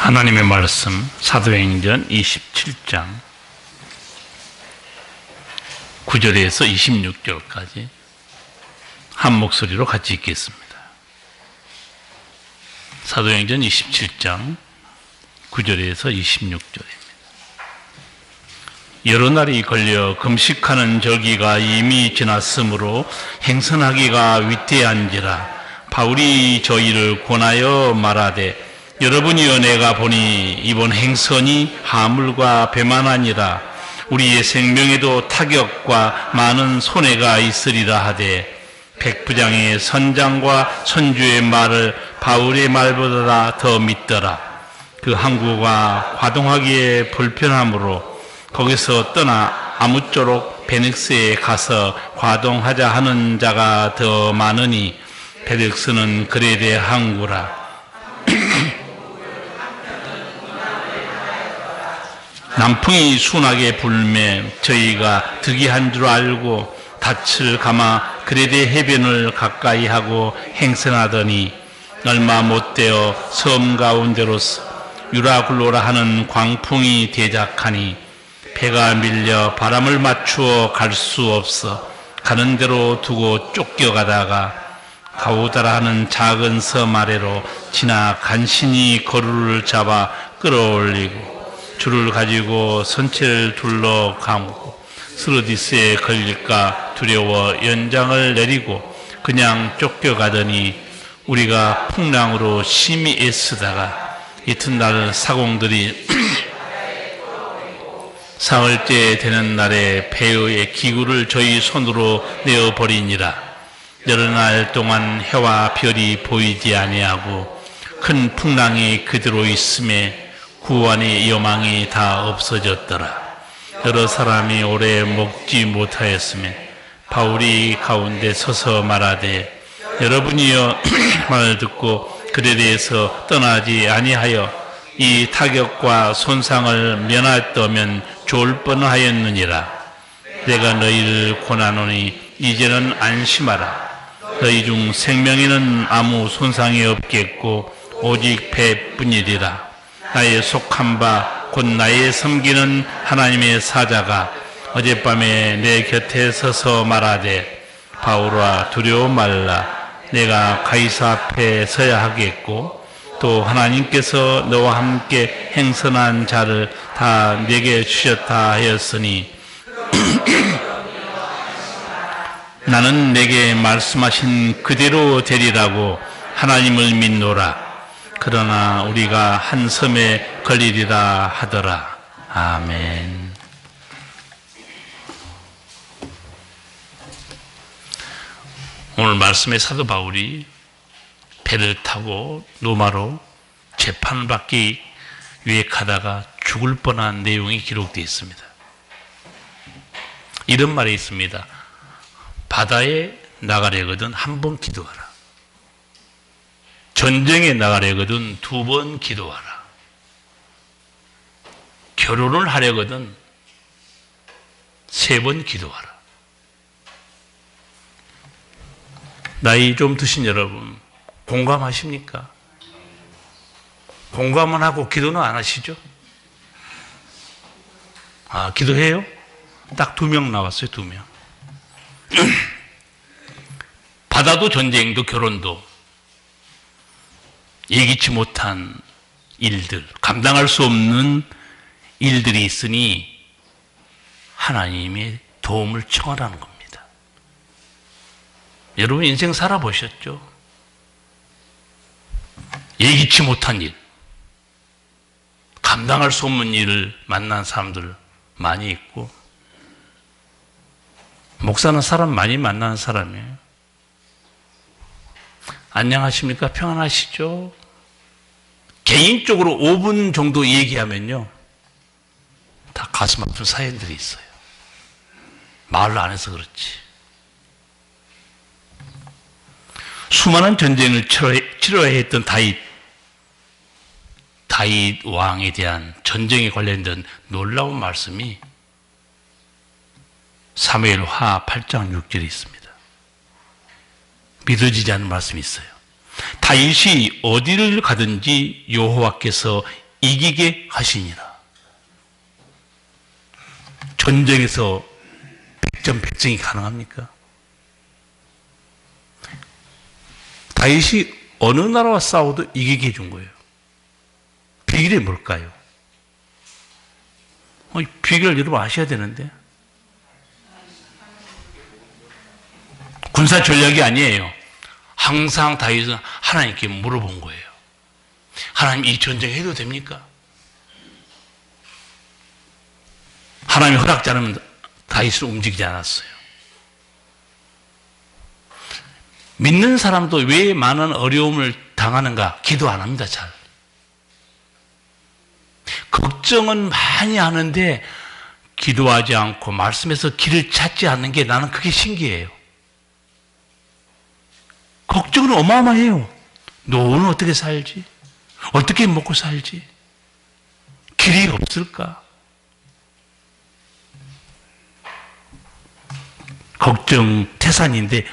하나님의 말씀 사도행전 27장 9절에서 26절까지 한 목소리로 같이 읽겠습니다. 사도행전 27장 9절에서 26절입니다. 여러 날이 걸려 금식하는 절기가 이미 지났으므로 행선하기가 위태한지라 바울이 저희를 권하여 말하되 여러분이여 내가 보니 이번 행선이 하물과 배만 아니라 우리의 생명에도 타격과 많은 손해가 있으리라 하되 백부장의 선장과 선주의 말을 바울의 말보다 더 믿더라. 그 항구가 과동하기에 불편하므로 거기서 떠나 아무쪼록 베넥스에 가서 과동하자 하는 자가 더 많으니 베넥스는 그레데 항구라. 남풍이 순하게 불매 저희가 득이한 줄 알고 닻을 감아 그레데 해변을 가까이 하고 행선하더니 얼마 못되어 섬 가운데로서 유라굴로라 하는 광풍이 대작하니 배가 밀려 바람을 맞추어 갈 수 없어 가는 대로 두고 쫓겨가다가 가우다라 하는 작은 섬 아래로 지나 간신히 거루를 잡아 끌어올리고 줄을 가지고 선체를 둘러 감고 스르디스에 걸릴까 두려워 연장을 내리고 그냥 쫓겨가더니 우리가 풍랑으로 심히 애쓰다가 이튿날 사공들이 사흘째 되는 날에 배의 기구를 저희 손으로 내어버리니라. 여러 날 동안 해와 별이 보이지 아니하고 큰 풍랑이 그대로 있음에 구원의 여망이 다 없어졌더라. 여러 사람이 오래 먹지 못하였으며 바울이 가운데 서서 말하되 여러분이여 말을 듣고 그레데에서 떠나지 아니하여 이 타격과 손상을 면하였다면 좋을 뻔하였느니라. 내가 너희를 권하노니 이제는 안심하라. 너희 중 생명에는 아무 손상이 없겠고 오직 배뿐이리라. 나의 속한 바 곧 나의 섬기는 하나님의 사자가 어젯밤에 내 곁에 서서 말하되 바울아 두려워 말라. 내가 가이사 앞에 서야 하겠고 또 하나님께서 너와 함께 행선한 자를 다 내게 주셨다 하였으니 나는 내게 말씀하신 그대로 되리라고 하나님을 믿노라. 그러나 우리가 한 섬에 걸리리라 하더라. 아멘. 오늘 말씀의 사도 바울이 배를 타고 로마로 재판을 받기 위해 가다가 죽을 뻔한 내용이 기록되어 있습니다. 이런 말이 있습니다. 바다에 나가려거든 한 번 기도하라. 전쟁에 나가려거든 2번 기도하라. 결혼을 하려거든 3번 기도하라. 나이 좀 드신 여러분 공감하십니까? 공감은 하고 기도는 안 하시죠? 아, 기도해요? 딱 2명 나왔어요. 2명. 바다도 전쟁도 결혼도 예기치 못한 일들, 감당할 수 없는 일들이 있으니 하나님의 도움을 청하라는 겁니다. 여러분 인생 살아보셨죠? 예기치 못한 일, 감당할 수 없는 일을 만난 사람들 많이 있고, 목사는 사람 많이 만나는 사람이에요. 안녕하십니까? 평안하시죠? 개인적으로 5분 정도 얘기하면요, 다 가슴 아픈 사연들이 있어요. 말을 안 해서 그렇지. 수많은 전쟁을 치러야 했던 다윗 왕에 대한 전쟁에 관련된 놀라운 말씀이 사무엘하 8장 6절에 있습니다. 믿어지지 않는 말씀이 있어요. 다윗이 어디를 가든지 여호와께서 이기게 하시니라. 전쟁에서 백전백승이 가능합니까? 다윗이 어느 나라와 싸워도 이기게 해준 거예요. 비결이 뭘까요? 비결을 여러분 아셔야 되는데. 군사 전략이 아니에요. 항상 다윗은 하나님께 물어본 거예요. 하나님, 이 전쟁 해도 됩니까? 하나님이 허락지 않으면 다윗은 움직이지 않았어요. 믿는 사람도 왜 많은 어려움을 당하는가? 기도 안 합니다, 잘. 걱정은 많이 하는데 기도하지 않고 말씀에서 길을 찾지 않는 게 나는 그게 신기해요. 걱정은 어마어마해요. 너는 어떻게 살지? 어떻게 먹고 살지? 길이 없을까? 걱정 태산인데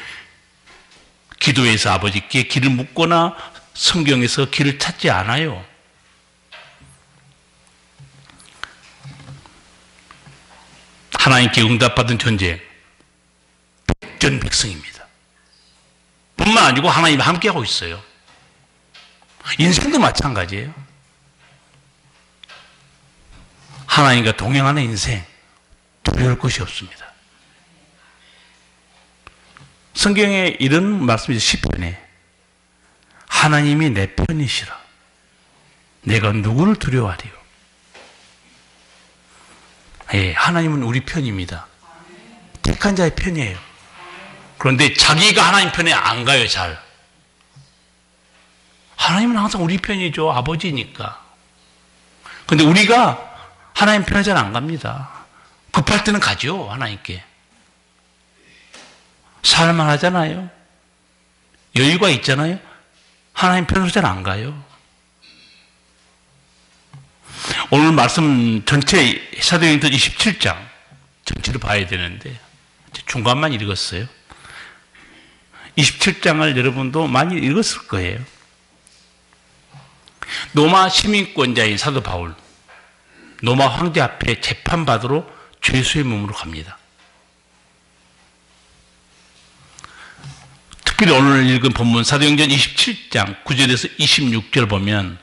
기도에서 아버지께 길을 묻거나 성경에서 길을 찾지 않아요. 하나님께 응답받은 전쟁, 백전백승입니다. 뿐만 아니고 하나님이 함께하고 있어요. 인생도 마찬가지예요. 하나님과 동행하는 인생, 두려울 것이 없습니다. 성경에 이런 말씀이 시편에 하나님이 내 편이시라. 내가 누구를 두려워하리요? 예, 하나님은 우리 편입니다. 택한 자의 편이에요. 그런데 자기가 하나님 편에 안 가요, 잘. 하나님은 항상 우리 편이죠. 아버지니까. 그런데 우리가 하나님 편에 잘 안 갑니다. 급할 때는 가죠, 하나님께. 살만 하잖아요. 여유가 있잖아요. 하나님 편으로 잘 안 가요. 오늘 말씀 전체 사도행전 27장 전체를 봐야 되는데 중간만 읽었어요. 27장을 여러분도 많이 읽었을 거예요. 로마 시민권자인 사도 바울, 로마 황제 앞에 재판받으러 죄수의 몸으로 갑니다. 특별히 오늘 읽은 본문 사도행전 27장 9절에서 26절 보면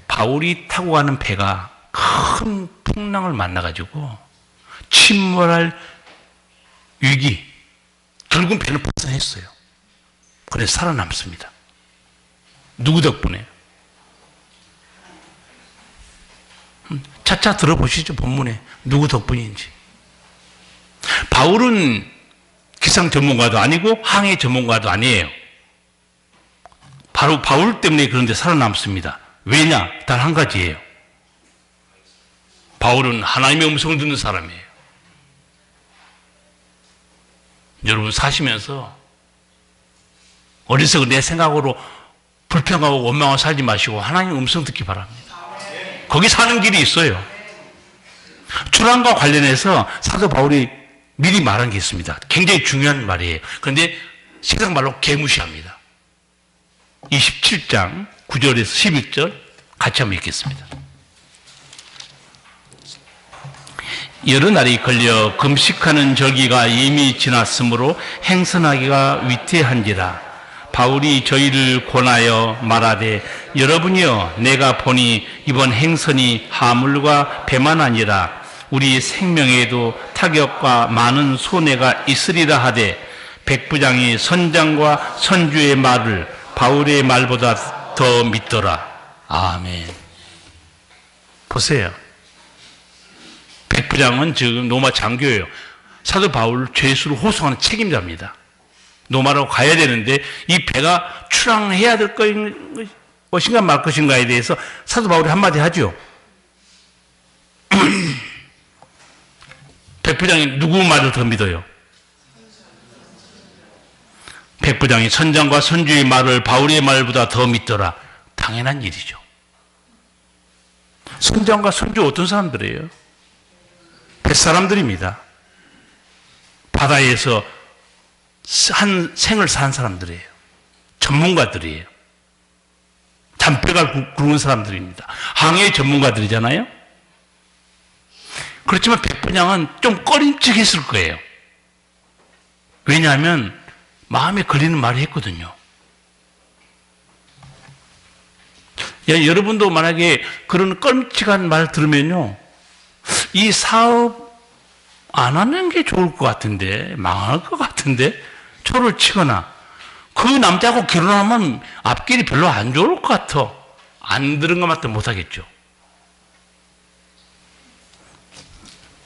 바울이 타고 가는 배가 큰 풍랑을 만나가지고 침몰할 위기, 결국은 배는 폭선했어요. 그래서 살아남습니다. 누구 덕분에? 차차 들어보시죠, 본문에. 누구 덕분인지. 바울은 기상 전문가도 아니고 항해 전문가도 아니에요. 바로 바울 때문에 그런데 살아남습니다. 왜냐? 단 한 가지예요. 바울은 하나님의 음성을 듣는 사람이에요. 여러분 사시면서 어리석은 내 생각으로 불평하고 원망하고 살지 마시고 하나님의 음성 듣기 바랍니다. 거기 사는 길이 있어요. 출항과 관련해서 사도 바울이 미리 말한 게 있습니다. 굉장히 중요한 말이에요. 그런데 세상 말로 개무시합니다. 27장 9절에서 11절 같이 한번 읽겠습니다. 여러 날이 걸려 금식하는 절기가 이미 지났으므로 행선하기가 위태한지라. 바울이 저희를 권하여 말하되 여러분이여 내가 보니 이번 행선이 하물과 배만 아니라 우리 생명에도 타격과 많은 손해가 있으리라 하되 백부장이 선장과 선주의 말을 바울의 말보다 더 믿더라. 아멘. 보세요. 백부장은 지금 로마 장교예요. 사도 바울 죄수를 호송하는 책임자입니다. 로마로 가야 되는데 이 배가 출항해야 될 것인가 말 것인가에 대해서 사도 바울이 한마디 하죠. 백부장이 누구 말을 더 믿어요? 백부장이 선장과 선주의 말을 바울의 말보다 더 믿더라. 당연한 일이죠. 선장과 선주 어떤 사람들이에요? 뱃사람들입니다. 바다에서 한 생을 산 사람들이에요. 전문가들이에요. 잔뼈가 굵은 사람들입니다. 항해 전문가들이잖아요. 그렇지만 백부장은 좀 꺼림칙했을 거예요. 왜냐하면 마음에 걸리는 말을 했거든요. 여러분도 만약에 그런 꺼림칙한 말 들으면요, 이 사업 안 하는 게 좋을 것 같은데, 망할 것 같은데, 초를 치거나, 그 남자하고 결혼하면 앞길이 별로 안 좋을 것 같아. 안 들은 것만 또 못하겠죠.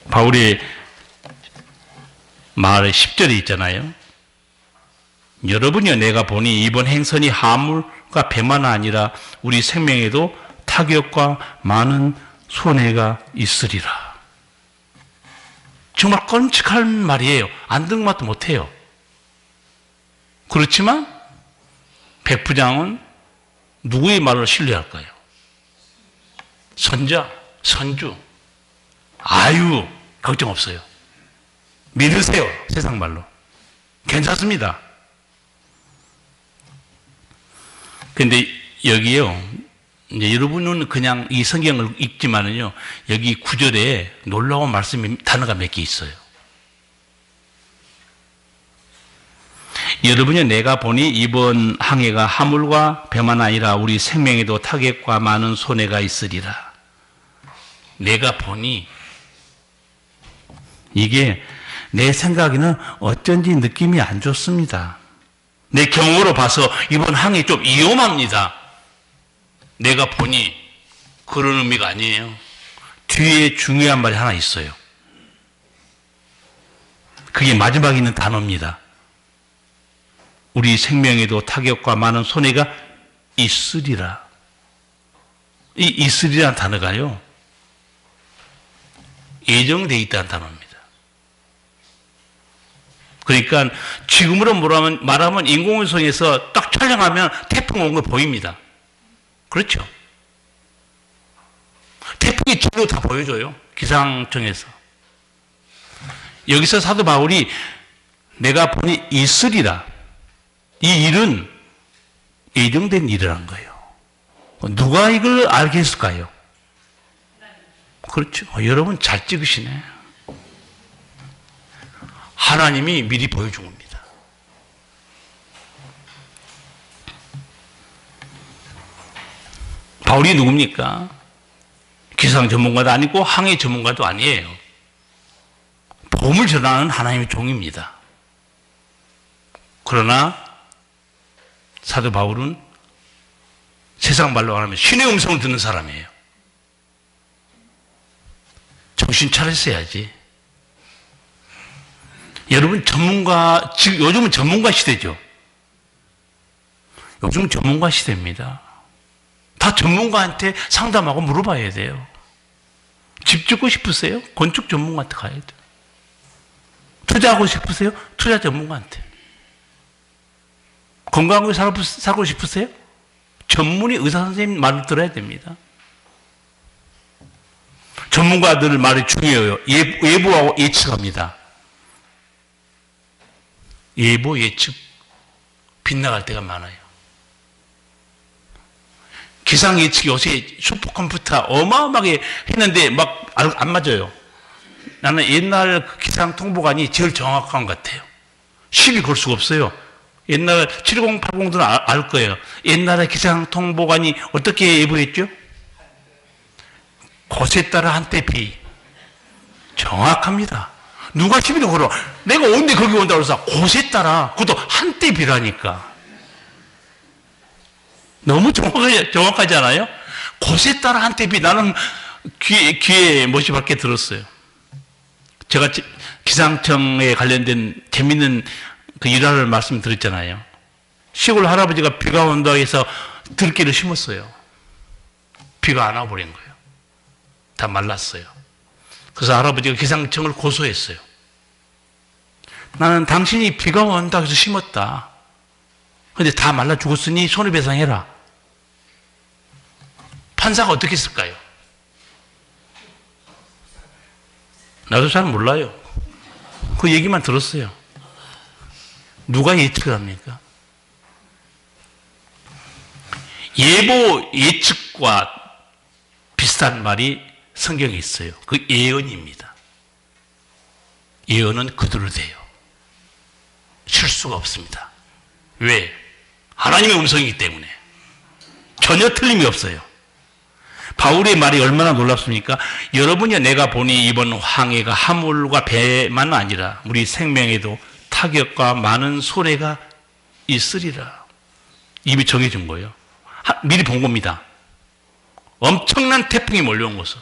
바울의 말의 10절에 있잖아요. 여러분이여 내가 보니 이번 행선이 화물과 배만 아니라 우리 생명에도 타격과 많은 손해가 있으리라. 정말 끔찍한 말이에요. 안 듣는 것도 못해요. 그렇지만 백부장은 누구의 말을 신뢰할까요? 선자, 선주, 아유, 걱정 없어요. 믿으세요. 세상 말로. 괜찮습니다. 근데 여기요, 이제 여러분은 그냥 이 성경을 읽지만은요, 여기 9절에 놀라운 말씀이, 단어가 몇 개 있어요. 여러분이 내가 보니 이번 항해가 화물과 배만 아니라 우리 생명에도 타격과 많은 손해가 있으리라. 내가 보니, 이게 내 생각에는 어쩐지 느낌이 안 좋습니다. 내 경우로 봐서 이번 항해 좀 위험합니다. 내가 보니 그런 의미가 아니에요. 뒤에 중요한 말이 하나 있어요. 그게 마지막에 있는 단어입니다. 우리 생명에도 타격과 많은 손해가 있으리라. 이 있으리라는 단어가요, 예정되어 있다는 단어입니다. 그러니까 지금으로 말하면 인공위성에서 딱 촬영하면 태풍 온 거 보입니다. 그렇죠? 태풍의 진로 다 보여줘요. 기상청에서. 여기서 사도 바울이 내가 보니 있으리라. 이 일은 예정된 일이라는 거예요. 누가 이걸 알겠을까요? 그렇죠. 여러분 잘 찍으시네. 하나님이 미리 보여준 겁니다. 바울이 누굽니까? 기상 전문가도 아니고 항해 전문가도 아니에요. 복음을 전하는 하나님의 종입니다. 그러나 사도 바울은 세상 말로 말하면 신의 음성을 듣는 사람이에요. 정신 차렸어야지. 여러분 지금 요즘은 전문가 시대죠. 요즘 전문가 시대입니다. 다 전문가한테 상담하고 물어봐야 돼요. 집 짓고 싶으세요? 건축 전문가한테 가야 돼요. 투자하고 싶으세요? 투자 전문가한테. 건강하게 살고 싶으세요? 전문의 의사 선생님 말을 들어야 됩니다. 전문가들 말이 중요해요. 예보하고 예측합니다. 예보, 예측, 빗나갈 때가 많아요. 기상 예측이 요새 슈퍼컴퓨터 어마어마하게 했는데 막 안 맞아요. 나는 옛날 그 기상 통보관이 제일 정확한 것 같아요. 시비 걸 수가 없어요. 옛날 7080들은 알 거예요. 옛날에 기상 통보관이 어떻게 예보했죠? 곳에 따라 한때 비. 정확합니다. 누가 시비를 걸어? 내가 언제 거기 온다고 해서 곳에 따라, 그것도 한때 비라니까. 너무 정확하지 않아요? 곳에 따라 한때 비. 나는 귀에 못이 밖에 들었어요. 제가 기상청에 관련된 재밌는 그 일화를 말씀드렸잖아요. 시골 할아버지가 비가 온다고 해서 들깨를 심었어요. 비가 안 와버린 거예요. 다 말랐어요. 그래서 할아버지가 기상청을 고소했어요. 나는 당신이 비가 온다고 해서 심었다. 근데 다 말라 죽었으니 손해배상해라. 판사가 어떻게 했을까요? 나도 잘 몰라요. 그 얘기만 들었어요. 누가 예측을 합니까? 예보, 예측과 비슷한 말이 성경에 있어요. 그 예언입니다. 예언은 그대로 돼요. 실수가 없습니다. 왜? 하나님의 음성이기 때문에. 전혀 틀림이 없어요. 바울의 말이 얼마나 놀랍습니까? 여러분이 내가 보니 이번 황해가 하물과 배만 아니라 우리 생명에도 타격과 많은 손해가 있으리라. 이미 정해준 거예요. 미리 본 겁니다. 엄청난 태풍이 몰려온 것은.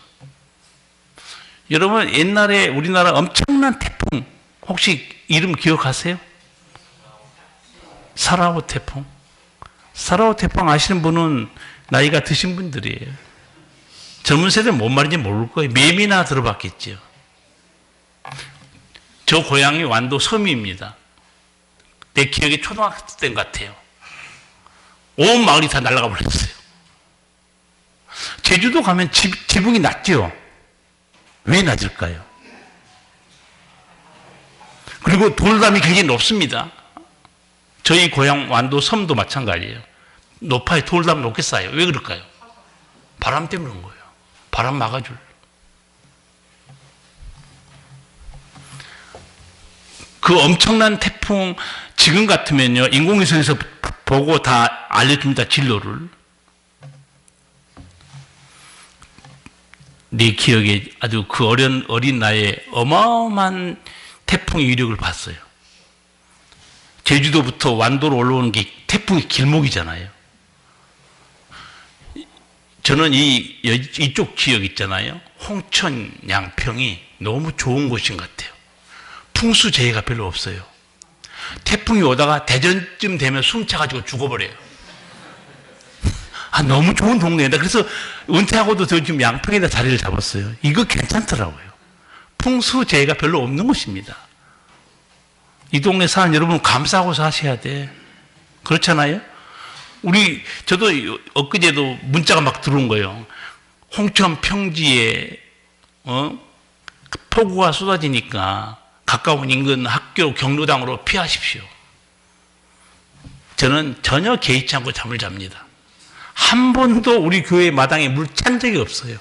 여러분 옛날에 우리나라 엄청난 태풍 혹시 이름 기억하세요? 사라오 태풍. 사라오 태풍 아시는 분은 나이가 드신 분들이에요. 젊은 세대는 뭔 말인지 모를 거예요. 맵이나 들어봤겠죠. 저 고향이 완도 섬입니다. 내 기억에 초등학생 때 같아요. 온 마을이 다 날아가 버렸어요. 제주도 가면 지붕이 낮죠? 왜 낮을까요? 그리고 돌담이 굉장히 높습니다. 저희 고향 완도 섬도 마찬가지예요. 높아요. 돌담 높게 쌓여요. 왜 그럴까요? 바람 때문에 그런 거예요. 바람 막아줄. 그 엄청난 태풍 지금 같으면요 인공위성에서 보고 다 알려줍니다. 진로를. 내 기억에 아주 그 어린 나이에 어마어마한 태풍의 위력을 봤어요. 제주도부터 완도로 올라오는 게 태풍의 길목이잖아요. 저는 이쪽 지역 있잖아요. 홍천, 양평이 너무 좋은 곳인 것 같아요. 풍수재해가 별로 없어요. 태풍이 오다가 대전쯤 되면 숨차가지고 죽어버려요. 너무 좋은 동네다. 그래서 은퇴하고도 저 지금 양평에다 자리를 잡았어요. 이거 괜찮더라고요. 풍수재해가 별로 없는 곳입니다. 이 동네 사는 여러분 감사하고 사셔야 돼. 그렇잖아요? 저도 엊그제도 문자가 막 들어온 거예요. 홍천 평지에, 폭우가 쏟아지니까 가까운 인근 학교 경로당으로 피하십시오. 저는 전혀 개의치 않고 잠을 잡니다. 한 번도 우리 교회 마당에 물 찬 적이 없어요.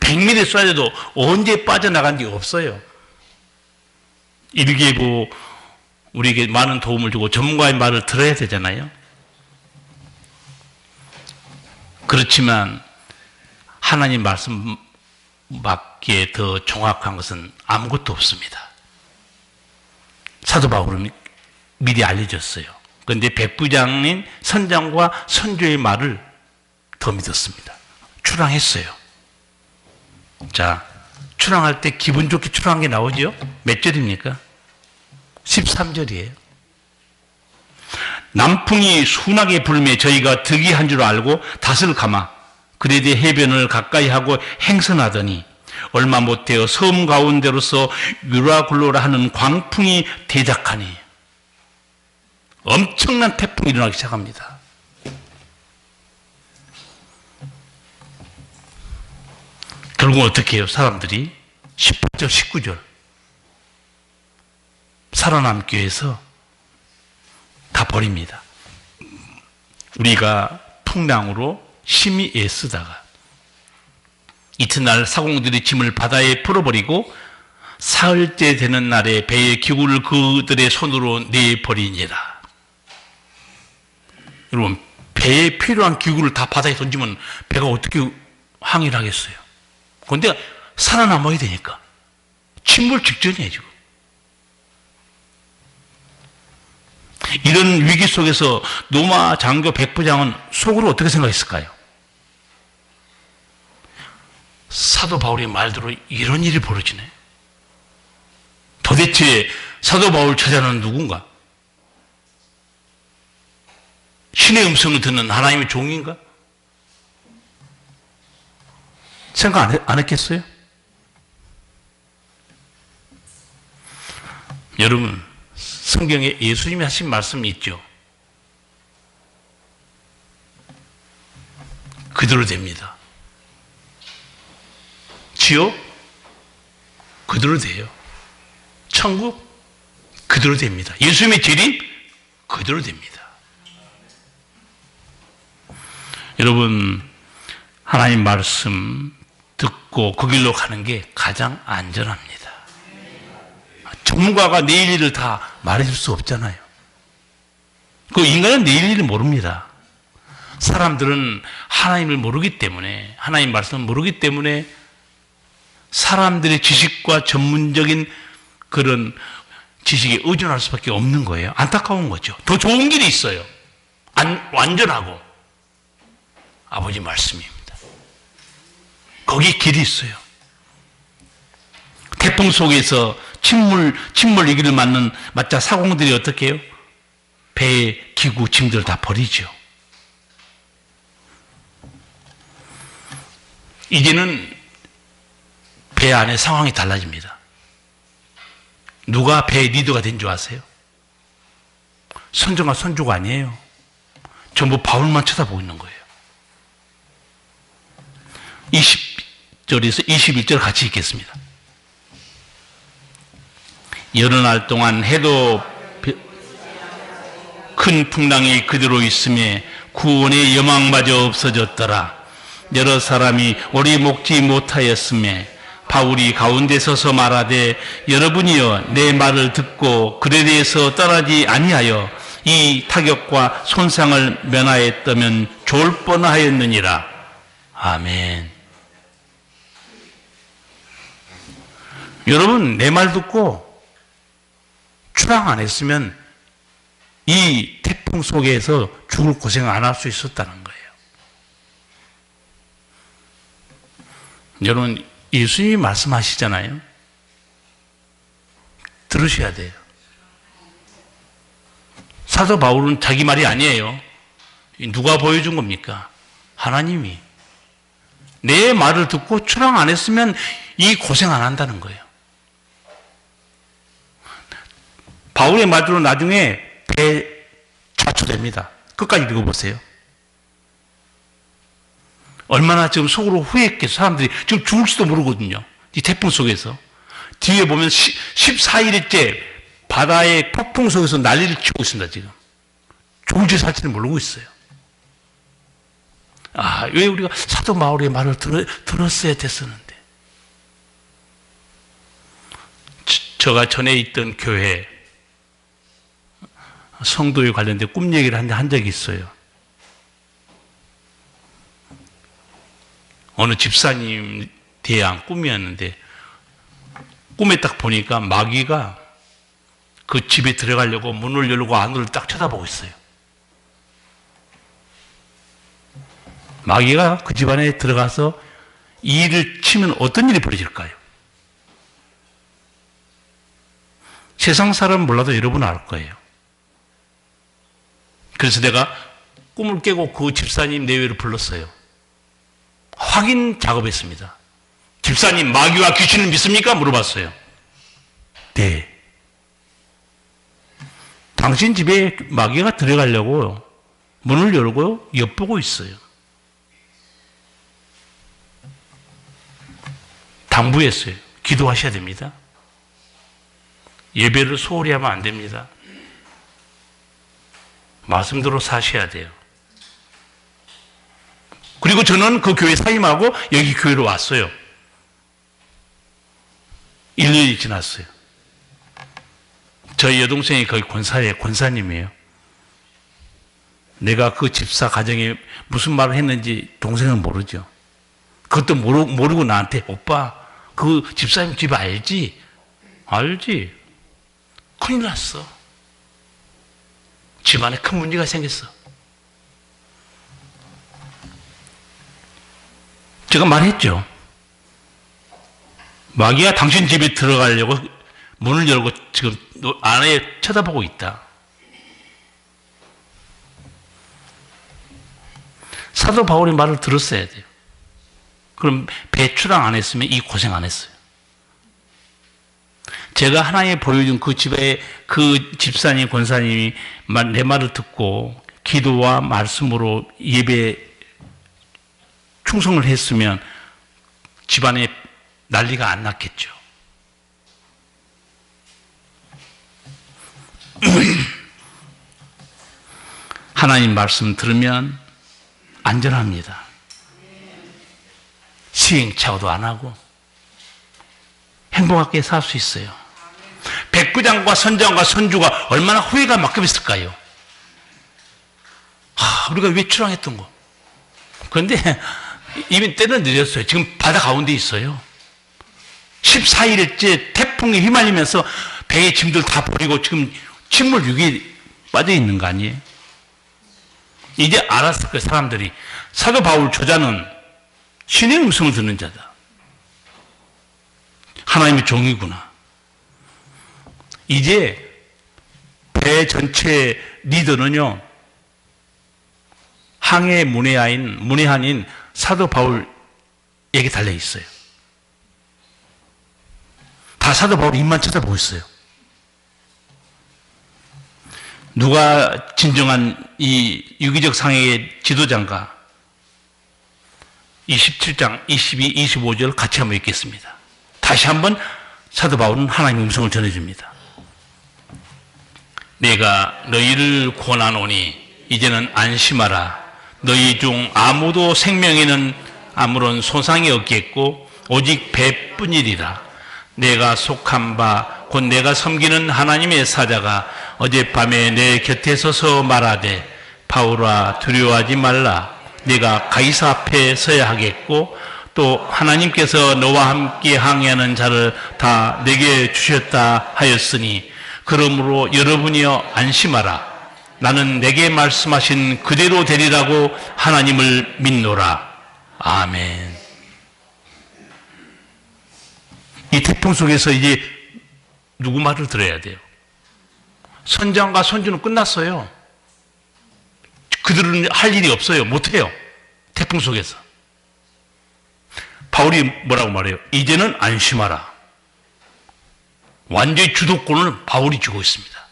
100mm 쏟아져도 언제 빠져나간 적이 없어요. 일기예보 우리에게 많은 도움을 주고 전문가의 말을 들어야 되잖아요. 그렇지만 하나님 말씀 밖에 더 정확한 것은 아무것도 없습니다. 사도 바울은 미리 알려줬어요. 그런데 백부장인 선장과 선조의 말을 더 믿었습니다. 출항했어요. 자, 출항할 때 기분 좋게 출항한 게 나오죠? 몇 절입니까? 13절이에요. 남풍이 순하게 불매 저희가 득이한 줄 알고 닷을 감아 그에 대해 해변을 가까이 하고 행선하더니 얼마 못되어 섬 가운데로서 유라굴로라 하는 광풍이 대작하니 엄청난 태풍이 일어나기 시작합니다. 결국 어떻게 해요? 사람들이 18절, 19절 살아남기 위해서 다 버립니다. 우리가 풍랑으로 심히 애쓰다가 이튿날 사공들이 짐을 바다에 풀어버리고 사흘째 되는 날에 배의 기구를 그들의 손으로 내버리니라. 여러분, 배에 필요한 기구를 다 바다에 던지면 배가 어떻게 항해를 하겠어요? 그런데 살아남아야 되니까. 침몰 직전이에요, 지금. 이런 위기 속에서 노마 장교 백부장은 속으로 어떻게 생각했을까요? 사도 바울의 말대로 이런 일이 벌어지네. 도대체 사도 바울 처자는 누군가? 신의 음성을 듣는 하나님의 종인가? 생각 안 했겠어요? 여러분, 성경에 예수님이 하신 말씀이 있죠. 그대로 됩니다. 지옥? 그대로 돼요. 천국? 그대로 됩니다. 예수님의 재림? 그대로 됩니다. 여러분, 하나님 말씀 듣고 그 길로 가는 게 가장 안전합니다. 전문가가 내일 일을 다 말해줄 수 없잖아요. 그 인간은 내일 일을 모릅니다. 사람들은 하나님을 모르기 때문에, 하나님 말씀을 모르기 때문에 사람들의 지식과 전문적인 그런 지식에 의존할 수밖에 없는 거예요. 안타까운 거죠. 더 좋은 길이 있어요. 완전하고. 아버지 말씀입니다. 거기 길이 있어요. 태풍 속에서 침몰 위기를 맞자 사공들이 어떻게 해요? 배의 기구, 짐들을 다 버리죠. 이제는 배 안에 상황이 달라집니다. 누가 배의 리더가 된 줄 아세요? 선정과 선주가 아니에요. 전부 바울만 쳐다보고 있는 거예요. 20절에서 21절 같이 읽겠습니다. 여러 날 동안 해도 큰 풍랑이 그대로 있음에 구원의 여망마저 없어졌더라. 여러 사람이 오래 먹지 못하였음에 바울이 가운데 서서 말하되 여러분이여 내 말을 듣고 글에 대해서 떠나지 아니하여 이 타격과 손상을 면하였다면 좋을 뻔하였느니라. 아멘. 여러분 내 말 듣고 출항 안 했으면 이 태풍 속에서 죽을 고생 안 할 수 있었다는 거예요. 여러분 예수님이 말씀하시잖아요. 들으셔야 돼요. 사도 바울은 자기 말이 아니에요. 누가 보여준 겁니까? 하나님이. 내 말을 듣고 출항 안 했으면 이 고생 안 한다는 거예요. 바울의 말대로 나중에 배 좌초됩니다. 끝까지 읽어보세요. 얼마나 지금 속으로 후회했겠어. 사람들이 지금 죽을지도 모르거든요. 이 태풍 속에서. 뒤에 보면 14일째 바다의 폭풍 속에서 난리를 치고 있습니다. 지금. 죽을지 살지는 모르고 있어요. 아, 왜 우리가 사도 바울의 말을 들었어야 됐었는데. 제가 전에 있던 교회 성도에 관련된 꿈 얘기를 한 적이 있어요. 어느 집사님 대한 꿈이었는데 꿈에 딱 보니까 마귀가 그 집에 들어가려고 문을 열고 안으로 딱 쳐다보고 있어요. 마귀가 그 집 안에 들어가서 이 일을 치면 어떤 일이 벌어질까요? 세상 사람은 몰라도 여러분은 알 거예요. 그래서 내가 꿈을 깨고 그 집사님 내외를 불렀어요. 확인 작업했습니다. 집사님, 마귀와 귀신을 믿습니까? 물어봤어요. 네. 당신 집에 마귀가 들어가려고 문을 열고 엿보고 있어요. 당부했어요. 기도하셔야 됩니다. 예배를 소홀히 하면 안 됩니다. 말씀대로 사셔야 돼요. 그리고 저는 그 교회 사임하고 여기 교회로 왔어요. 1년이 지났어요. 저희 여동생이 거기 권사님이에요. 내가 그 집사 가정에 무슨 말을 했는지 동생은 모르죠. 그것도 모르고 나한테 오빠 그 집사님 집 알지? 알지. 큰일 났어. 집안에 큰 문제가 생겼어. 제가 말했죠. 마귀가 당신 집에 들어가려고 문을 열고 지금 안에 쳐다보고 있다. 사도 바울의 말을 들었어야 돼요. 그럼 배 출항 안 했으면 이 고생 안 했어요. 제가 하나님 보여준 그 집에 그 집사님, 권사님이 내 말을 듣고 기도와 말씀으로 예배 충성을 했으면 집안에 난리가 안 났겠죠. 하나님 말씀 들으면 안전합니다. 시행착오도 안 하고 행복하게 살 수 있어요. 백부장과 선장과 선주가 얼마나 후회가 막급했을까요? 우리가 왜 출항했던 거? 그런데 이미 때는 늦었어요. 지금 바다 가운데 있어요. 14일째 태풍에 휘말리면서 배의 짐들 다 버리고 지금 침몰 위기에 빠져 있는 거 아니에요? 이제 알았을 거예요, 사람들이. 사도 바울 저자는 신의 음성을 듣는 자다. 하나님의 종이구나. 이제 배 전체 리더는요, 항해 문외한인 사도 바울에게 달려 있어요. 다 사도 바울 입만 쳐다보고 있어요. 누가 진정한 이 유기적 상해의 지도자인가? 27장 22, 25절 같이 한번 읽겠습니다. 다시 한번 사도 바울은 하나님의 음성을 전해줍니다. 내가 너희를 권하노니 이제는 안심하라. 너희 중 아무도 생명에는 아무런 손상이 없겠고 오직 배뿐이리라. 내가 속한 바 곧 내가 섬기는 하나님의 사자가 어젯밤에 내 곁에 서서 말하되 바울아 두려워하지 말라. 네가 가이사 앞에 서야 하겠고 또 하나님께서 너와 함께 항해하는 자를 다 내게 주셨다 하였으니 그러므로 여러분이여 안심하라. 나는 내게 말씀하신 그대로 되리라고 하나님을 믿노라. 아멘. 이 태풍 속에서 이제 누구 말을 들어야 돼요? 선장과 선주는 끝났어요. 그들은 할 일이 없어요. 못해요. 태풍 속에서. 바울이 뭐라고 말해요? 이제는 안심하라. 완전히 주도권을 바울이 쥐고 있습니다.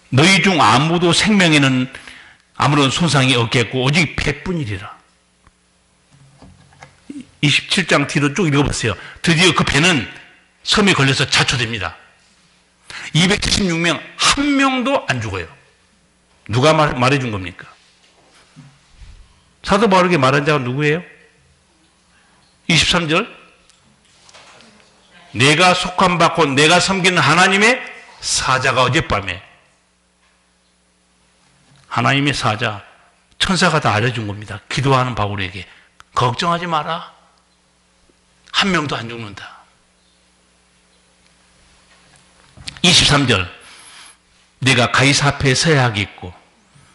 너희 중 아무도 생명에는 아무런 손상이 없겠고 오직 배뿐이리라. 27장 뒤로 쭉 읽어보세요. 드디어 그 배는 섬에 걸려서 자초됩니다. 276명 한 명도 안 죽어요. 누가 말해준 겁니까? 사도 바울에게 말한 자가 누구예요? 23절 내가 속한 바 곧 내가 섬기는 하나님의 사자가 어젯밤에, 하나님의 사자 천사가 다 알려준 겁니다. 기도하는 바울에게 걱정하지 마라. 한 명도 안 죽는다. 23절 네가 가이사 앞에 서야 하겠고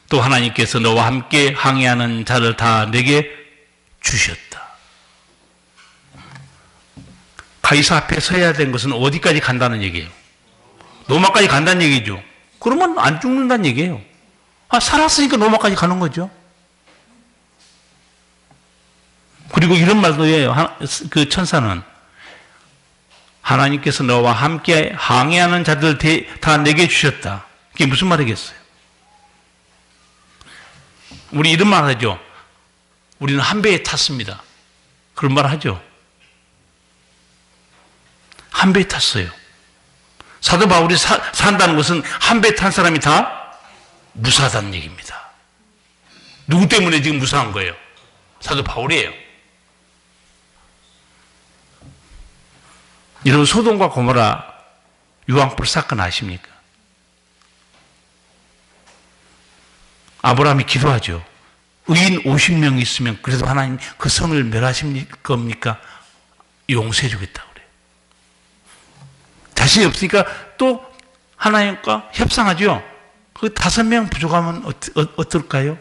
또 하나님께서 너와 함께 항해하는 자를 다 내게 주셨다. 가이사 앞에 서야 된 것은 어디까지 간다는 얘기예요? 로마까지 간다는 얘기죠. 그러면 안 죽는다는 얘기예요. 살았으니까 로마까지 가는 거죠. 그리고 이런 말도 해요. 그 천사는 하나님께서 너와 함께 항해하는 자들 다 내게 주셨다. 그게 무슨 말이겠어요? 우리 이런 말 하죠. 우리는 한 배에 탔습니다. 그런 말 하죠. 한 배에 탔어요. 사도 바울이 산다는 것은 한 배에 탄 사람이 다 무사하다는 얘기입니다. 누구 때문에 지금 무사한 거예요? 사도 바울이에요. 여러분 소돔과 고모라 유황불 사건 아십니까? 아브라함이 기도하죠. 의인 50명 있으면 그래도 하나님 그 성을 멸하실 겁니까? 용서해 주겠다고 그래요. 자신이 없으니까 또 하나님과 협상하죠. 그 5명 부족하면 어떨까요?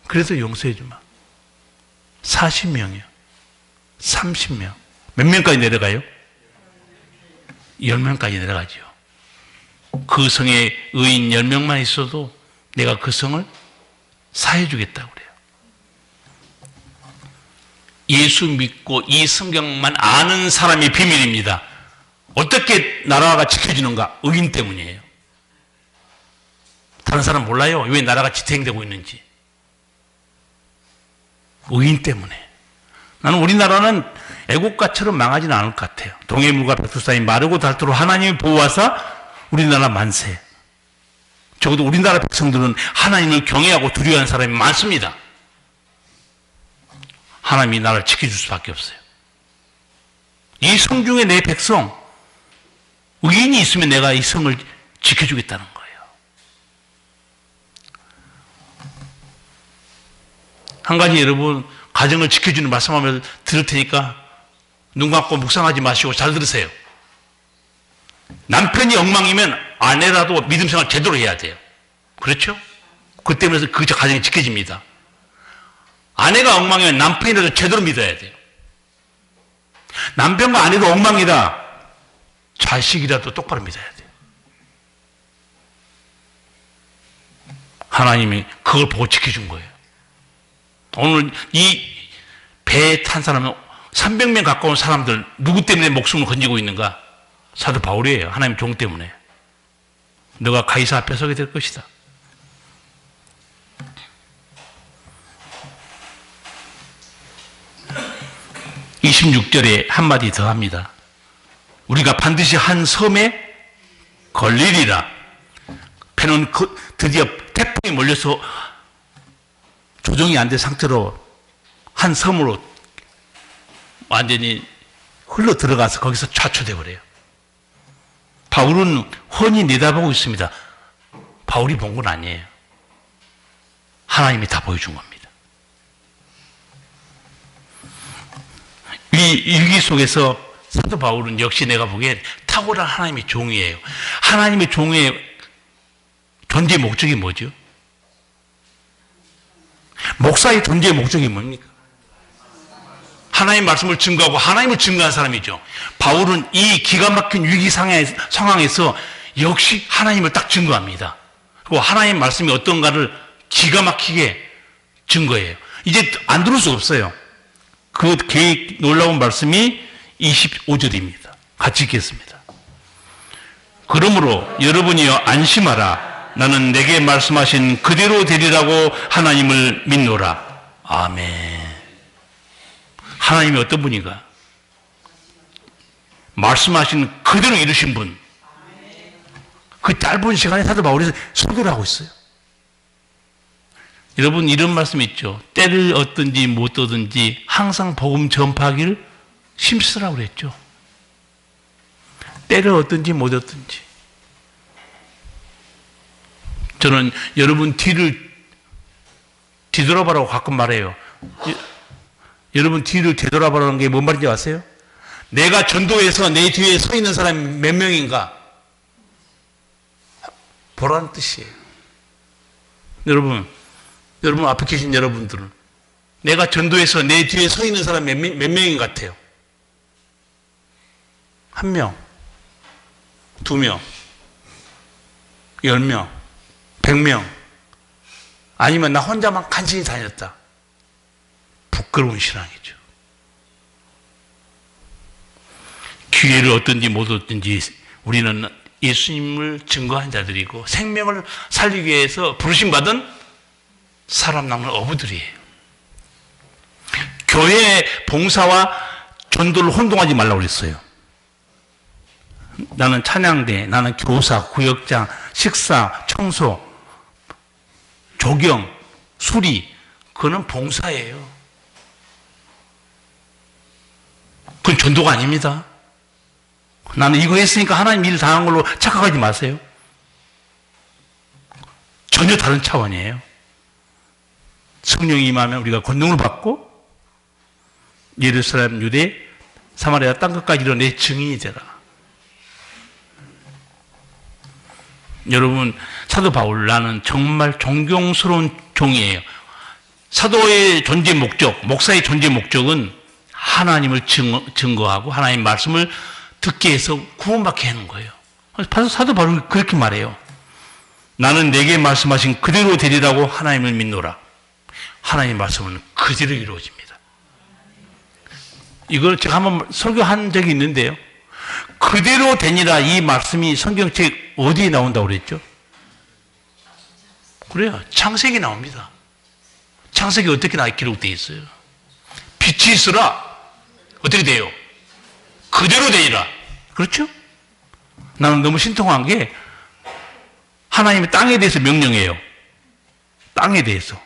그래도 용서해 주마. 40명이요. 30명. 몇 명까지 내려가요? 10명까지 내려가죠. 그 성에 의인 10명만 있어도 내가 그 성을 사해 주겠다고 그래요. 예수 믿고 이 성경만 아는 사람의 비밀입니다. 어떻게 나라가 지켜지는가? 의인 때문이에요. 다른 사람 몰라요. 왜 나라가 지탱되고 있는지. 의인 때문에. 나는 우리나라는 애국가처럼 망하지는 않을 것 같아요. 동해물과 백두산이 마르고 닳도록 하나님이 보호하사 우리나라 만세. 적어도 우리나라 백성들은 하나님을 경외하고 두려워하는 사람이 많습니다. 하나님이 나를 지켜줄 수밖에 없어요. 이 성 중에 내 백성, 의인이 있으면 내가 이 성을 지켜주겠다는 거예요. 한 가지 여러분, 가정을 지켜주는 말씀하면 들을 테니까 눈 감고 묵상하지 마시고 잘 들으세요. 남편이 엉망이면 아내라도 믿음 생활 제대로 해야 돼요. 그렇죠? 그 때문에 그 가정이 지켜집니다. 아내가 엉망이면 남편이라도 제대로 믿어야 돼요. 남편과 아내도 엉망이다. 자식이라도 똑바로 믿어야 돼요. 하나님이 그걸 보고 지켜준 거예요. 오늘 이 배에 탄 사람은 300명 가까운 사람들 누구 때문에 목숨을 건지고 있는가? 사도 바울이에요. 하나님 종 때문에. 너가 가이사 앞에 서게 될 것이다. (26절에) 한마디 더 합니다. 우리가 반드시 한 섬에 걸리리라. 배는 드디어 태풍이 몰려서 조정이 안 된 상태로 한 섬으로 완전히 흘러 들어가서 거기서 좌초돼 버려요. 바울은 훤히 내다보고 있습니다. 바울이 본 건 아니에요. 하나님이 다 보여준 겁니다. 이 일기 속에서 사도 바울은 역시 내가 보기엔 탁월한 하나님의 종이에요. 하나님의 종의 존재 목적이 뭐죠? 목사의 존재의 목적이 뭡니까? 하나님의 말씀을 증거하고 하나님을 증거한 사람이죠. 바울은 이 기가 막힌 위기 상황에서 역시 하나님을 딱 증거합니다. 그리고 하나님의 말씀이 어떤가를 기가 막히게 증거해요. 이제 안 들을 수 없어요. 그 놀라운 말씀이 25절입니다. 같이 읽겠습니다. 그러므로 여러분이여 안심하라. 나는 내게 말씀하신 그대로 되리라고 하나님을 믿노라. 아멘. 하나님이 어떤 분인가? 말씀하신 그대로 이루신 분. 그 짧은 시간에 사도 바울이 설교를 하고 있어요. 여러분 이런 말씀 있죠. 때를 얻든지 못 얻든지 항상 복음 전파하기를 힘쓰라고 그랬죠. 때를 얻든지 못 얻든지. 저는 여러분 뒤를 뒤돌아보라고 가끔 말해요. 여러분 뒤를 되돌아보라는 게 뭔 말인지 아세요? 내가 전도해서 내 뒤에 서 있는 사람이 몇 명인가 보라는 뜻이에요. 여러분 앞에 계신 여러분들은 내가 전도해서 내 뒤에 서 있는 사람 몇 명인 것 같아요? 1명, 2명, 10명, 100명, 아니면 나 혼자만 간신히 다녔다. 부끄러운 신앙이죠. 기회를 얻든지 못 얻든지 우리는 예수님을 증거한 자들이고 생명을 살리기 위해서 부르심받은 사람 남는 어부들이에요. 교회 봉사와 전도를 혼동하지 말라고 그랬어요. 나는 찬양대, 나는 교사, 구역장, 식사, 청소, 조경, 수리, 그거는 봉사예요. 그건 전도가 아닙니다. 나는 이거 했으니까 하나님 일을 당한 걸로 착각하지 마세요. 전혀 다른 차원이에요. 성령이 임하면 우리가 권능을 받고 예루살렘, 유대, 사마리아 땅끝까지 이르러 내 증인이 되라. 여러분 사도 바울 나는 정말 존경스러운 종이에요. 사도의 존재 목적, 목사의 존재 목적은 하나님을 증거하고 하나님 말씀을 듣게 해서 구원받게 하는 거예요. 사도 바울은 그렇게 말해요. 나는 내게 말씀하신 그대로 되리라고 하나님을 믿노라. 하나님의 말씀은 그대로 이루어집니다. 이걸 제가 한번 설교한 적이 있는데요. 그대로 되니라 이 말씀이 성경책 어디에 나온다고 그랬죠? 그래요. 창세기 나옵니다. 창세기 어떻게 기록되어 있어요? 빛이 있으라. 어떻게 돼요? 그대로 되니라. 그렇죠? 나는 너무 신통한 게 하나님의 땅에 대해서 명령해요. 땅에 대해서.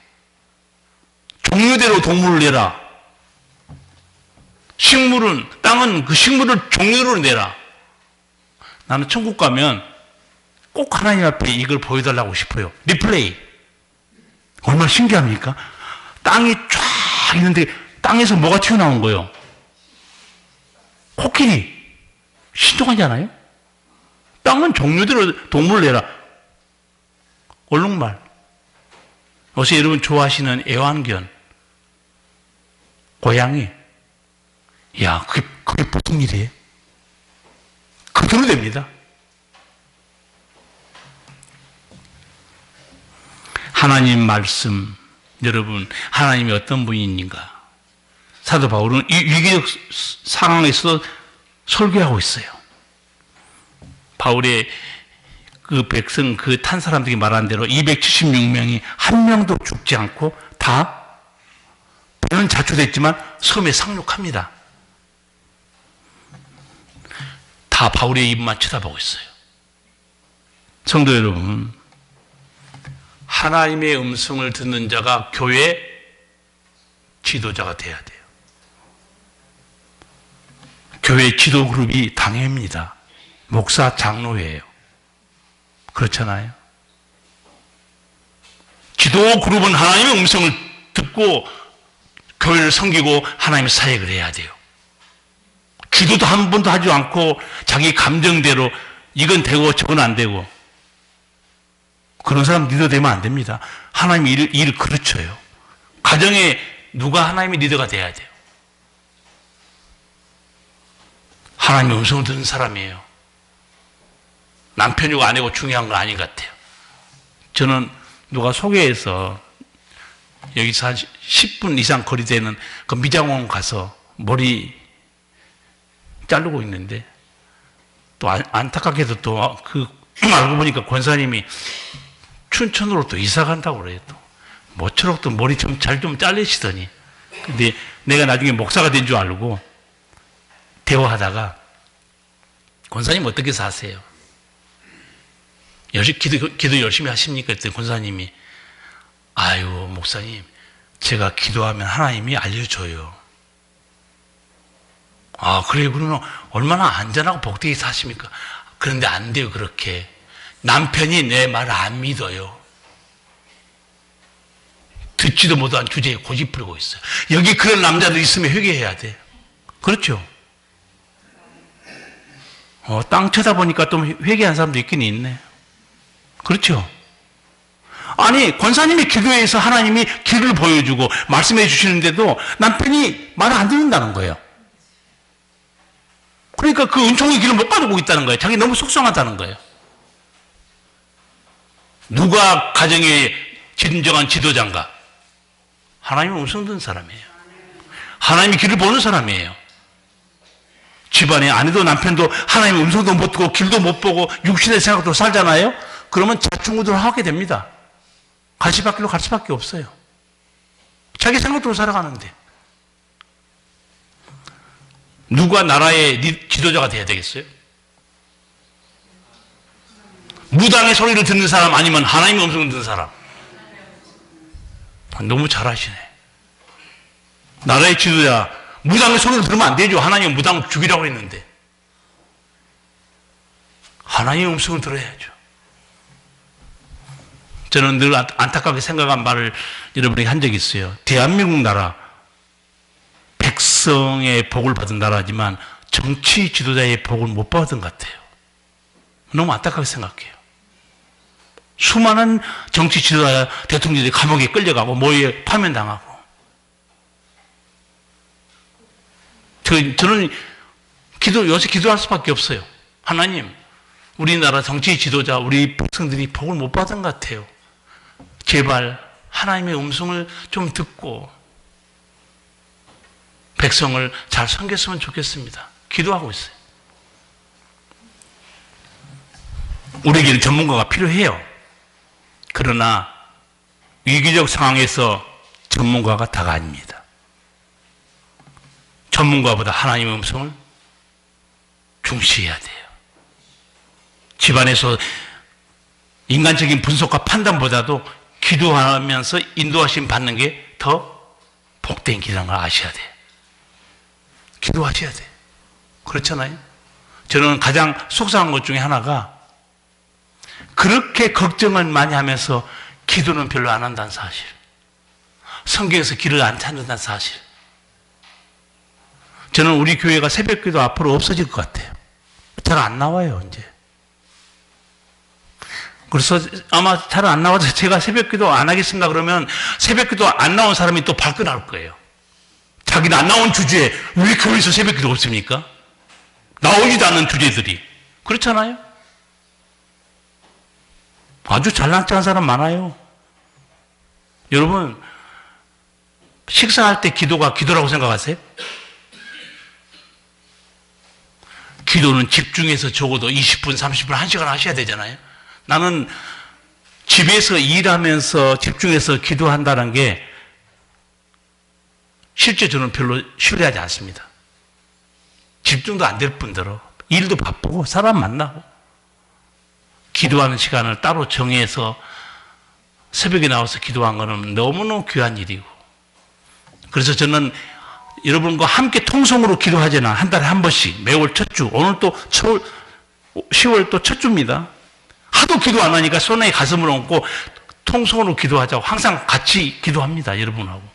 종류대로 동물을 내라. 식물은, 땅은 그 식물을 종류로 내라. 나는 천국 가면 꼭 하나님 앞에 이걸 보여달라고 싶어요. 리플레이. 얼마나 신기합니까? 땅이 쫙 있는데 땅에서 뭐가 튀어나온 거예요? 코끼리. 신통하지 않아요? 땅은 종류대로 동물을 내라. 얼룩말. 어제 여러분 좋아하시는 애완견. 고양이. 야, 그게 무슨 일이에요? 그대로 됩니다. 하나님 말씀, 여러분, 하나님이 어떤 분인가? 사도 바울은 이 위기적 상황에서 설교하고 있어요. 바울의 그 백성, 그 탄 사람들이 말한 대로 276명이 한 명도 죽지 않고 다 배는 자초됐지만 섬에 상륙합니다. 다 바울의 입만 쳐다보고 있어요. 성도 여러분, 하나님의 음성을 듣는 자가 교회 지도자가 돼야 돼요. 교회 지도 그룹이 당회입니다. 목사, 장로회예요. 그렇잖아요. 지도 그룹은 하나님의 음성을 듣고 교회를 섬기고 하나님의 사역을 해야 돼요. 기도도 한 번도 하지 않고 자기 감정대로 이건 되고 저건 안 되고 그런 사람 리더 되면 안 됩니다. 하나님이 일을 그르쳐요. 가정에 누가 하나님의 리더가 돼야 돼요. 하나님의 음성을 듣는 사람이에요. 남편이고 아내고 중요한 건 아닌 것 같아요. 저는 누가 소개해서 여기서 한 10분 이상 거리되는 그 미장원 가서 머리 자르고 있는데 또 안타깝게도 또 그 알고 보니까 권사님이 춘천으로 또 이사 간다고 그래요. 또 모처럼 또 머리 좀 잘 좀 잘리시더니 근데 내가 나중에 목사가 된 줄 알고 대화하다가 권사님 어떻게 사세요? 기도 열심히 하십니까? 그랬더니 권사님이 아유 목사님 제가 기도하면 하나님이 알려줘요. 아 그래요? 그러면 얼마나 안전하고 복되게 사십니까? 그런데 안 돼요 그렇게. 남편이 내 말을 안 믿어요. 듣지도 못한 주제에 고집 부리고 있어요. 여기 그런 남자들 있으면 회개해야 돼. 그렇죠? 땅 쳐다보니까 또 회개한 사람도 있긴 있네. 그렇죠? 아니 권사님이 기도해서 하나님이 길을 보여주고 말씀해 주시는데도 남편이 말을 안 듣는다는 거예요. 그러니까 그 은총의 길을 못 가지고 있다는 거예요. 자기 너무 속상하다는 거예요. 누가 가정의 진정한 지도자인가? 하나님의 음성 듣는 사람이에요. 하나님의 길을 보는 사람이에요. 집안에 아내도 남편도 하나님의 음성도 못 듣고 길도 못 보고 육신의 생각으로 살잖아요. 그러면 자충우돌 하게 됩니다. 가시밭길로 갈 수밖에 없어요. 자기 생각대로 살아가는데 누가 나라의 지도자가 돼야 되겠어요? 무당의 소리를 듣는 사람 아니면 하나님의 음성을 듣는 사람? 너무 잘하시네. 나라의 지도자 무당의 소리를 들으면 안 되죠. 하나님은 무당 죽이라고 했는데 하나님의 음성을 들어야죠. 저는 늘 안타깝게 생각한 말을 여러분에게 한 적이 있어요. 대한민국 나라 백성의 복을 받은 나라지만 정치 지도자의 복을 못 받은 것 같아요. 너무 안타깝게 생각해요. 수많은 정치 지도자 대통령들이 감옥에 끌려가고 모에 파면당하고 저는 요새 기도할 수밖에 없어요. 하나님 우리나라 정치 지도자 우리 백성들이 복을 못 받은 것 같아요. 제발 하나님의 음성을 좀 듣고 백성을 잘 섬겼으면 좋겠습니다. 기도하고 있어요. 우리에게는 전문가가 필요해요. 그러나 위기적 상황에서 전문가가 다가 아닙니다. 전문가보다 하나님의 음성을 중시해야 돼요. 집안에서 인간적인 분석과 판단보다도 기도하면서 인도하심 받는 게 더 복된 길이라는 걸 아셔야 돼요. 기도하셔야 돼요. 그렇잖아요. 저는 가장 속상한 것 중에 하나가 그렇게 걱정을 많이 하면서 기도는 별로 안 한다는 사실. 성경에서 길을 안 찾는다는 사실. 저는 우리 교회가 새벽기도 앞으로 없어질 것 같아요. 잘 안 나와요, 이제. 그래서 아마 잘 안 나와서 제가 새벽기도 안 하겠습니다 그러면 새벽기도 안 나온 사람이 또 발끈할 거예요. 자기는 안 나온 주제에 왜 교회에서 새벽기도 없습니까? 나오지도 않는 주제들이. 그렇잖아요? 아주 잘난척한 사람 많아요. 여러분, 식사할 때 기도가 기도라고 생각하세요? 기도는 집중해서 적어도 20분, 30분, 1시간 하셔야 되잖아요. 나는 집에서 일하면서 집중해서 기도한다는 게 실제 저는 별로 신뢰하지 않습니다. 집중도 안 될 뿐더러 일도 바쁘고 사람 만나고 기도하는 시간을 따로 정해서 새벽에 나와서 기도한 거는 너무너무 귀한 일이고 그래서 저는 여러분과 함께 통성으로 기도하잖아. 한 달에 한 번씩 매월 첫 주. 오늘 또 10월 또 첫 주입니다. 하도 기도 안 하니까 손에 가슴을 얹고 통성으로 기도하자고 항상 같이 기도합니다. 여러분하고.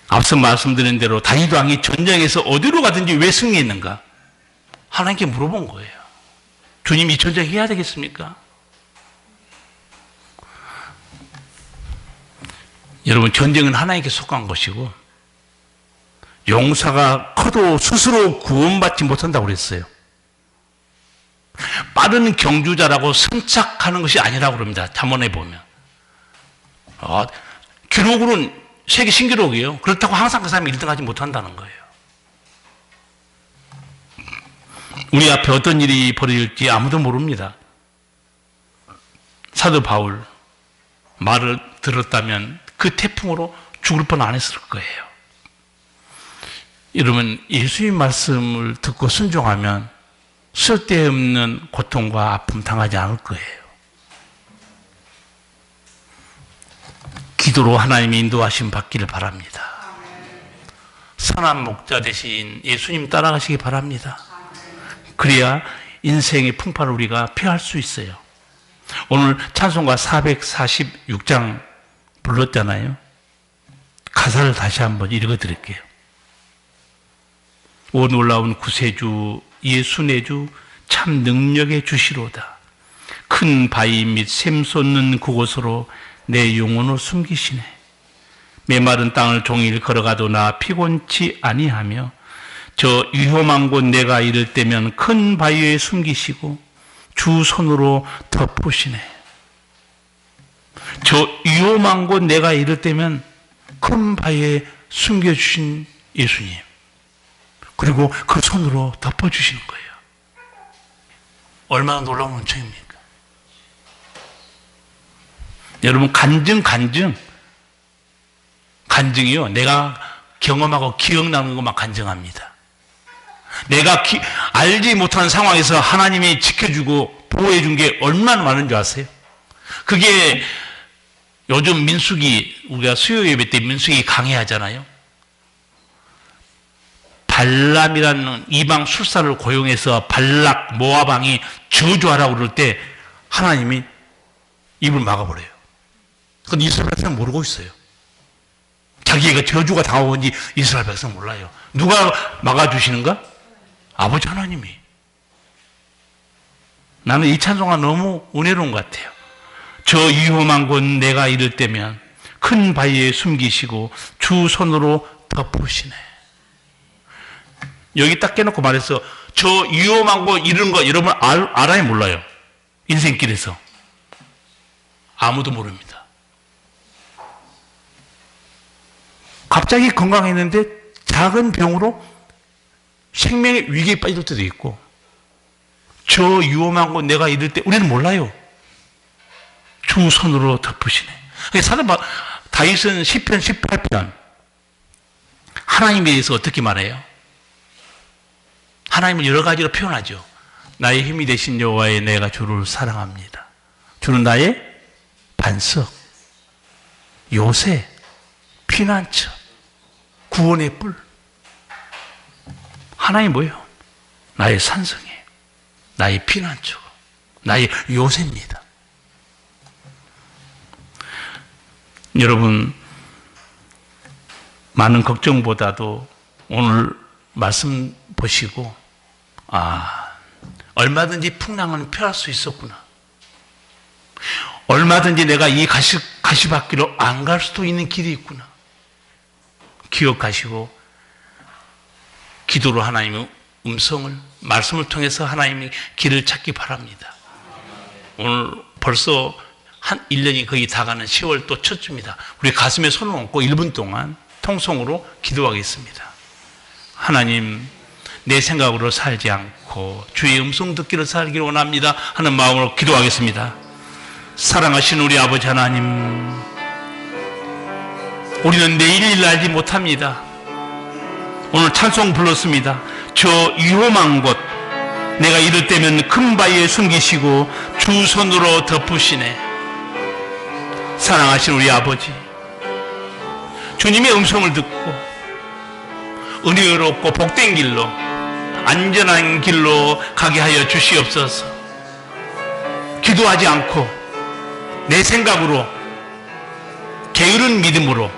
앞서 말씀드린 대로 다윗 왕이 전쟁에서 어디로 가든지 왜 승리했는가? 하나님께 물어본 거예요. 주님 이 전쟁 해야 되겠습니까? 여러분 전쟁은 하나님께 속한 것이고 용사가 커도 스스로 구원받지 못한다고 그랬어요. 빠른 경주자라고 선착하는 것이 아니라고 그럽니다. 잠언에 보면. 기록으로는 세계 신기록이에요. 그렇다고 항상 그 사람이 1등하지 못한다는 거예요. 우리 앞에 어떤 일이 벌어질지 아무도 모릅니다. 사도 바울 말을 들었다면 그 태풍으로 죽을 뻔 안 했을 거예요. 여러분 예수님 말씀을 듣고 순종하면 쓸데없는 고통과 아픔 당하지 않을 거예요. 기도로 하나님의 인도하심 받기를 바랍니다. 선한 목자 되신 예수님 따라가시기 바랍니다. 그래야 인생의 풍파를 우리가 피할 수 있어요. 오늘 찬송가 446장 불렀잖아요. 가사를 다시 한번 읽어드릴게요. 오 놀라운 구세주 예수 내주 참 능력의 주시로다. 큰 바위 및 샘 솟는 그곳으로 내 영혼을 숨기시네. 메마른 땅을 종일 걸어가도 나 피곤치 아니하며 저 위험한 곳 내가 이를 때면 큰 바위에 숨기시고 주 손으로 덮으시네. 저 위험한 곳 내가 이를 때면 큰 바위에 숨겨주신 예수님. 그리고 그 손으로 덮어주시는 거예요. 얼마나 놀라운 은총입니까? 여러분 간증이요. 내가 경험하고 기억나는 것만 간증합니다. 내가 알지 못한 상황에서 하나님이 지켜주고 보호해준 게 얼마나 많은 줄 아세요? 그게 요즘 민수기 우리가 수요 예배 때 민수기 강의하잖아요. 발람이라는 이방 술사를 고용해서 발락 모압 왕이 저주하라고 그럴 때 하나님이 입을 막아버려요. 그건 이스라엘 백성은 모르고 있어요. 자기가 저주가 당하고인지 이스라엘 백성은 몰라요. 누가 막아주시는가? 아버지 하나님이. 나는 이 찬송가 너무 은혜로운 것 같아요. 저 위험한 곳 내가 이를 때면 큰 바위에 숨기시고 주 손으로 덮으시네. 여기 딱 깨놓고 말해서 저 위험한 곳 이런 거 여러분 알아요 몰라요? 인생길에서 아무도 모릅니다. 갑자기 건강했는데 작은 병으로 생명의 위기에 빠질 때도 있고 저 위험한 곳 내가 이럴 때 우리는 몰라요. 주 손으로 덮으시네. 사도 다윗은 시편 18편 하나님에 대해서 어떻게 말해요? 하나님을 여러 가지로 표현하죠. 나의 힘이 되신 여호와의 내가 주를 사랑합니다. 주는 나의 반석, 요새, 피난처, 구원의 뿔. 하나님 뭐예요? 나의 산성이에요. 나의 피난처, 나의 요새입니다. 여러분, 많은 걱정보다도 오늘 말씀 보시고, 얼마든지 풍랑은 피할 수 있었구나. 얼마든지 내가 이 가시밭길로 안 갈 수도 있는 길이 있구나. 기억하시고, 기도로 하나님의 음성을, 말씀을 통해서 하나님의 길을 찾기 바랍니다. 오늘 벌써 한 1년이 거의 다 가는 10월 또 첫 주입니다. 우리 가슴에 손을 얹고 1분 동안 통성으로 기도하겠습니다. 하나님, 내 생각으로 살지 않고 주의 음성 듣기를 살기를 원합니다 하는 마음으로 기도하겠습니다. 사랑하신 우리 아버지 하나님, 우리는 내일 일 알지 못합니다. 오늘 찬송 불렀습니다. 저 위험한 곳, 내가 이럴 때면 큰 바위에 숨기시고 주 손으로 덮으시네. 사랑하신 우리 아버지, 주님의 음성을 듣고 은혜롭고 복된 길로, 안전한 길로 가게 하여 주시옵소서. 기도하지 않고 내 생각으로, 게으른 믿음으로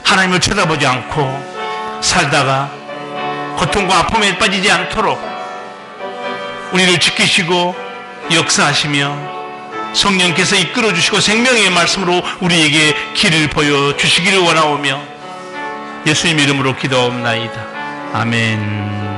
하나님을 쳐다보지 않고 살다가 고통과 아픔에 빠지지 않도록 우리를 지키시고 역사하시며 성령께서 이끌어 주시고 생명의 말씀으로 우리에게 길을 보여주시기를 원하오며 예수님 이름으로 기도옵나이다. 아멘.